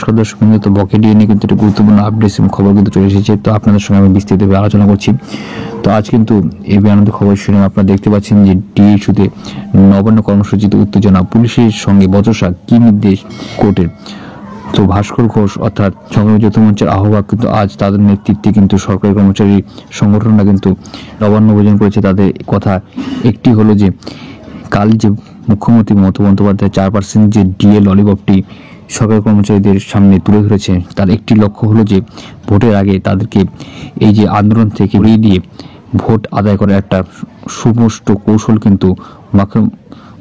নমস্কার দর্শক বন্ধু, তো বকেডিয়া নিয়ে কিন্তু একটা গুরুত্বপূর্ণ আপডেট এবং খবর কিন্তু চলে এসেছে। তো আপনাদের সঙ্গে আমি বিস্তারিতভাবে আলোচনা করছি। তো আজ কিন্তু এই আনন্দ খবর শুনে আপনারা দেখতে পাচ্ছেন যে ডি ইস্যুতে নবান্ন কর্মসূচিতে উত্তেজনা, পুলিশের সঙ্গে বচসা, কি নির্দেশ কোর্টের। তো ভাস্কর ঘোষ অর্থাৎ সংগ্রামী যৌথ মঞ্চের আহ্বায়ক কিন্তু আজ তাদের নেতৃত্বে কিন্তু সরকারি কর্মচারী সংগঠনরা কিন্তু নবান্ন অভিযান করেছে। তাদের কথা একটি হলো যে কাল যে মুখ্যমন্ত্রী মমতা বন্দ্যোপাধ্যায় 4% যে ডিএ ললিপপটি সরকারি কর্মচারীদের সামনে তুলে ধরেছে, তার একটি লক্ষ্য হলো যে ভোটের আগে তাদেরকে এই যে আন্দোলন থেকে উড়িয়ে দিয়ে ভোট আদায় করার একটা সুস্পষ্ট কৌশল কিন্তু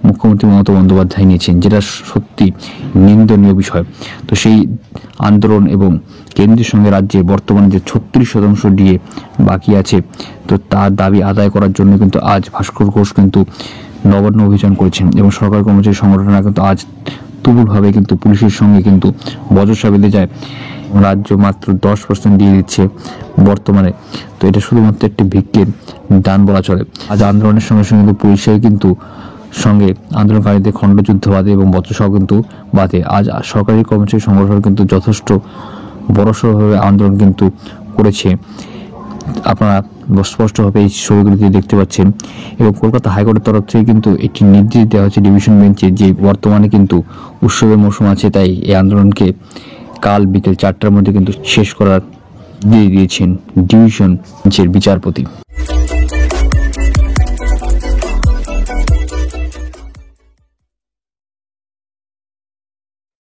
মুখ্যমন্ত্রী মমতা বন্দ্যোপাধ্যায় নিয়েছেন, যেটা সত্যি নিন্দনীয় বিষয়। তো সেই আন্দোলন এবং কেন্দ্রের সঙ্গে রাজ্যে বর্তমানে যে 36% ডিএ বাকি আছে, তো তার দাবি আদায় করার জন্য কিন্তু আজ ভাস্কর ঘোষ কিন্তু নবান্ন অভিযান করেছেন এবং সরকারি কর্মচারী সংগঠনরা কিন্তু আজ তুমুলভাবে কিন্তু পুলিশের সঙ্গে কিন্তু বচসা বেঁধে যায়। রাজ্য মাত্র 10% দিয়ে দিচ্ছে বর্তমানে। তো এটা শুধুমাত্র একটি ভিক্ষের দান বলা চলে। আজ আন্দোলনের সঙ্গে সঙ্গে কিন্তু পুলিশের কিন্তু সঙ্গে আন্দোলনকারীদের খণ্ডযুদ্ধ বাদে এবং বচসাও কিন্তু বাদে। আজ সরকারি কর্মচারী সংগঠন কিন্তু যথেষ্ট বড়সড়ভাবে আন্দোলন কিন্তু করেছে। আপনারা স্পষ্টভাবে এই ছবিগুলিতে দেখতে পাচ্ছেন। এবং কলকাতা হাইকোর্টের তরফ থেকে কিন্তু একটি নির্দেশ দেওয়া হয়েছে ডিভিশন বেঞ্চে, যে বর্তমানে কিন্তু উৎসবের মৌসুম আছে, তাই এই আন্দোলনকে কাল বিকেল 4টার মধ্যে কিন্তু শেষ করার দিয়ে দিয়েছেন ডিভিশন বেঞ্চের বিচারপতি।